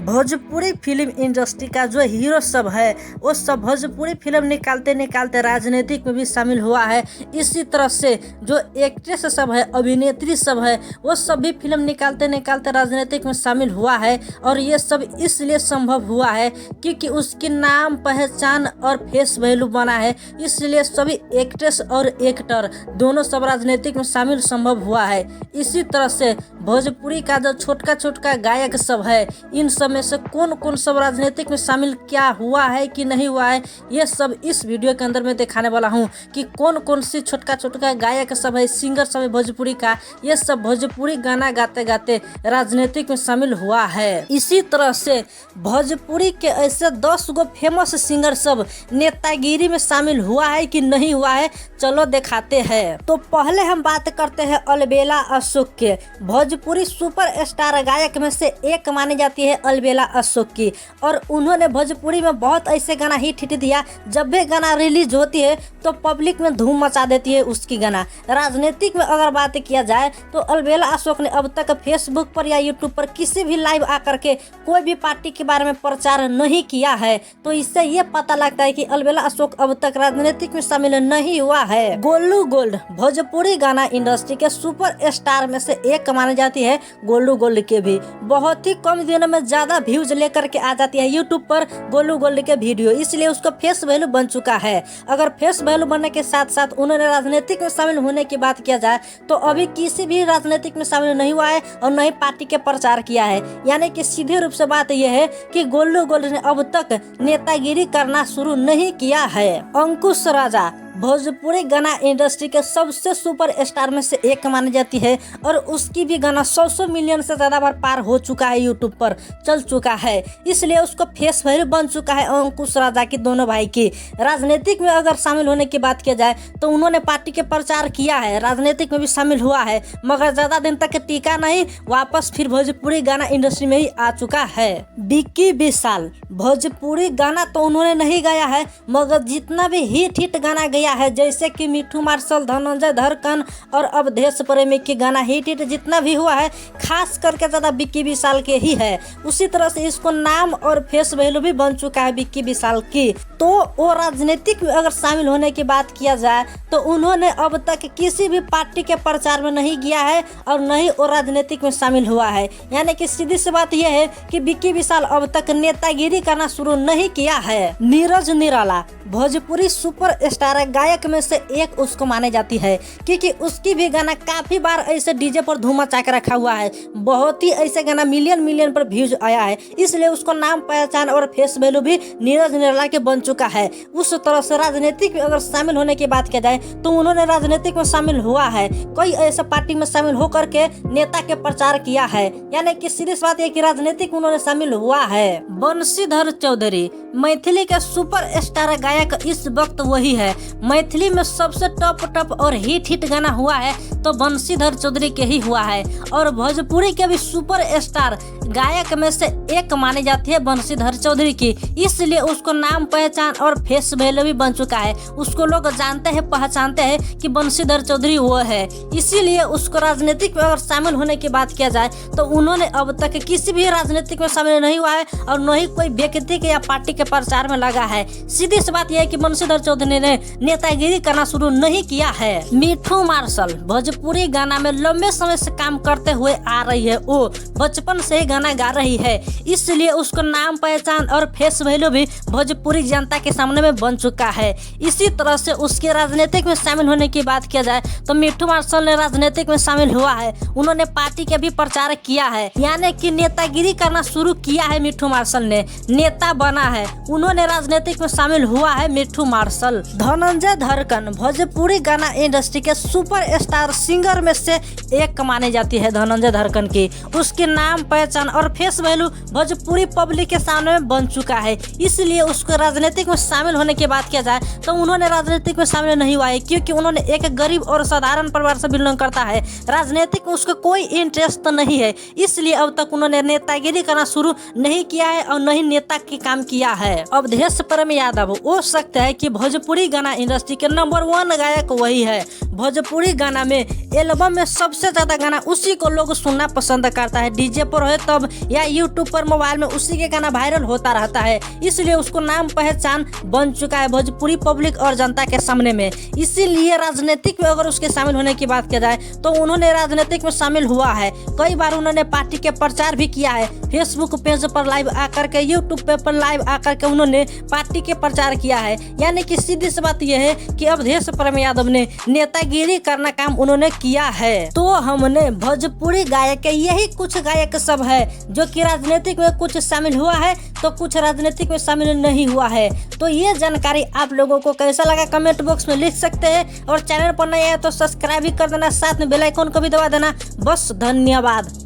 Bhojpuri film industry का जो hero सब है वो सब भोजपुरी फिल्म निकालते निकालते राजनीतिक में भी शामिल हुआ है। इसी तरह से जो एक्ट्रेस सब है, अभिनेत्री सब है, वो सब भी फिल्म निकालते निकालते राजनीतिक में शामिल हुआ है। और ये सब इसलिए संभव हुआ है क्योंकि उसकी नाम, पहचान और फेस वैल्यू बना है। इसलिए सभी एक्ट्रेस और एक्टर दोनों सब राजनीतिक में शामिल संभव हुआ है। इसी तरह से भोजपुरी का जो छोटका छोटका गायक सब है, इन सब में से कौन कौन सब राजनीतिक में शामिल क्या हुआ है कि नहीं हुआ है, ये सब इस वीडियो के अंदर मैं दिखाने वाला हूँ कि कौन कौन सी छोटका छोटका गायक सब है, सिंगर सब है भोजपुरी का, ये सब भोजपुरी गाना गाते गाते राजनीतिक में शामिल हुआ है। इसी तरह से भोजपुरी के ऐसे 10 गो फेमस सिंगर सब नेतागिरी में शामिल हुआ है कि नहीं हुआ है, चलो दिखाते हैं। तो पहले हम बात करते हैं अलबेला अशोक के। भोजपुरी सुपर स्टार गायक में से एक मानी जाती है अलबेला अशोक की, और उन्होंने भोजपुरी में बहुत ऐसे गाना हिट दिया। जब भी गाना रिलीज होती है तो पब्लिक में धूम मचा देती है उसकी गाना। राजनीतिक में अगर बात किया जाए तो अलबेला अशोक ने अब तक फेसबुक पर या यूट्यूब पर किसी भी लाइव आकर के कोई भी पार्टी के बारे में प्रचार नहीं किया है। तो इससे ये पता लगता है कि अलबेला अशोक अब तक राजनीतिक में शामिल नहीं हुआ है। गोलू गोल्ड भोजपुरी गाना इंडस्ट्री के सुपर स्टार में से एक मानी जाती है। गोलू गोल्ड के भी बहुत ही कम दिनों में ज्यादा व्यूज लेकर के आ जाती है यूट्यूब पर गोलू गोल्ड के वीडियो, इसलिए उसका फेस वैल्यू बन चुका है। अगर फेस वैल्यू बनने के साथ साथ उन्होंने राजनीतिक में शामिल होने की बात किया जाए तो अभी किसी भी राजनीतिक में शामिल नहीं हुआ है और न ही पार्टी के प्रचार किया है। यानी कि सीधे रूप से बात यह है कि गोलू गोल्ड ने अब तक नेतागिरी करना शुरू नहीं किया है। अंकुश राजा भोजपुरी गाना इंडस्ट्री के सबसे सुपर स्टार में से एक मानी जाती है, और उसकी भी गाना 100 मिलियन से ज़्यादा बार पार हो चुका है, यूट्यूब पर चल चुका है। इसलिए उसको फेस वैल्यू बन चुका है अंकुश राजा की, दोनों भाई की। राजनीतिक में अगर शामिल होने की बात किया जाए तो उन्होंने पार्टी के प्रचार किया है, राजनीतिक में भी शामिल हुआ है, मगर ज़्यादा दिन तक टीका नहीं, वापस फिर भोजपुरी गाना इंडस्ट्री में ही आ चुका है। विक्की विशाल भोजपुरी गाना तो उन्होंने नहीं गाया है, मगर जितना भी हिट गाना गया है, जैसे कि मिठू मार्शल, धनंजय धड़कन और अवधेश प्रेमी की गाना हिट जितना भी हुआ है, खास करके ज्यादा विक्की विशाल के ही है। उसी तरह से इसको नाम और फेस वैल्यू भी बन चुका है विक्की विशाल की। तो वो राजनीतिक में अगर शामिल होने की बात किया जाए तो उन्होंने अब तक किसी भी पार्टी के प्रचार में नहीं किया है और न ही वो राजनीतिक में शामिल हुआ है। यानी कि सीधी सी बात यह है कि विक्की विशाल अब तक नेतागिरी करना शुरू नहीं किया है। नीरज निराला भोजपुरी सुपर स्टार गायक में से एक उसको माने जाती है, क्योंकि उसकी भी गाना काफी बार ऐसे डीजे पर धूम मचा के रखा हुआ है। बहुत ही ऐसे गाना मिलियन पर व्यूज आया है, इसलिए उसको नाम, पहचान और फेस वैल्यू भी नीरज निराला के बन चुका है। उस तरह से राजनीतिक में अगर शामिल होने की बात किया जाए तो उन्होंने राजनीतिक में शामिल हुआ है, कोई ऐसा पार्टी में शामिल होकर के नेता के प्रचार किया है। यानी कि सीरियस बात है कि राजनीतिक उन्होंने शामिल हुआ है। बंशीधर चौधरी मैथिली के सुपर स्टार गायक इस वक्त वही है। मैथिली में सबसे टॉप और हिट गाना हुआ है तो बंशीधर चौधरी के ही हुआ है, और भोजपुरी के भी सुपर स्टार गायक में से एक मानी जाती है बंशीधर चौधरी की। इसलिए उसको नाम, पहचान और फेस वैल्यू भी बन चुका है। उसको लोग जानते हैं, पहचानते हैं कि बंशीधर चौधरी वो है। इसीलिए उसको राजनीतिक में अगर शामिल होने की बात किया जाए तो उन्होंने अब तक किसी भी राजनीतिक में शामिल नहीं हुआ है और न ही कोई व्यक्ति के या पार्टी के प्रचार में लगा है। सीधी सी बात यह है कि बंशीधर चौधरी ने नेतागिरी करना शुरू नहीं किया है। मिठू मार्शल भोजपुरी गाना में लंबे समय से काम करते हुए आ रही है, वो बचपन से ही गाना गा रही है, इसलिए उसको नाम, पहचान और फेस वैल्यू भी भोजपुरी जनता के सामने में बन चुका है। इसी तरह से उसके राजनीतिक में शामिल होने की बात किया जाए तो मिठू मार्शल ने राजनीतिक में शामिल हुआ है, उन्होंने पार्टी के भी प्रचार किया है। यानी कि नेतागिरी करना शुरू किया है मिठू मार्शल ने, नेता बना है, उन्होंने राजनीतिक में शामिल हुआ है मिठू मार्शल। धनंजय धड़कन भोजपुरी गाना इंडस्ट्री के सुपर स्टार सिंगर में से एक मानी जाती है धनंजय धड़कन की। उसके नाम, पहचान और फेस वैल्यू भोजपुरी पब्लिक के सामने में बन चुका है, इसलिए उसको राजनीतिक में शामिल होने की बात किया जाए तो उन्होंने राजनीतिक में शामिल नहीं हुआ है, क्योंकि उन्होंने एक गरीब और साधारण परिवार से बिलोंग करता है। राजनीतिक में उसको कोई इंटरेस्ट तो नहीं है, इसलिए अब तक उन्होंने नेतागिरी करना शुरू नहीं किया है और न ही नेता के काम किया है। अवधेश प्रेमी यादव हो सकता है कि भोजपुरी गाना इंडस्ट्री के नंबर 1 गायक वही है। भोजपुरी गाना में एल्बम में सबसे ज़्यादा गाना उसी को लोग सुनना पसंद करता है। डीजे पर है तब या यूट्यूब पर मोबाइल में उसी के गाना वायरल होता रहता है, इसलिए उसको नाम पहचान बन चुका है भोजपुरी पब्लिक और जनता के सामने में। इसीलिए राजनीतिक में अगर उसके शामिल होने की बात की जाए तो उन्होंने राजनीतिक में शामिल हुआ है। कई बार उन्होंने पार्टी के प्रचार भी किया है। फेसबुक पेज पर लाइव आकर के, यूट्यूब पर लाइव आकर के उन्होंने पार्टी के प्रचार किया है। यानी कि सीधी सी बात यह है कि अवधेश प्रेम यादव ने नेतागिरी करना काम उन्होंने किया है। तो हमने भोजपुरी गायक के यही कुछ गायक सब है जो कि राजनीतिक में कुछ शामिल हुआ है तो कुछ राजनीतिक में शामिल नहीं हुआ है। तो ये जानकारी आप लोगों को कैसा लगा कमेंट बॉक्स में लिख सकते हैं, और चैनल पर नए हैं तो सब्सक्राइब भी कर देना, साथ में बेल आइकन को भी दबा देना। बस धन्यवाद।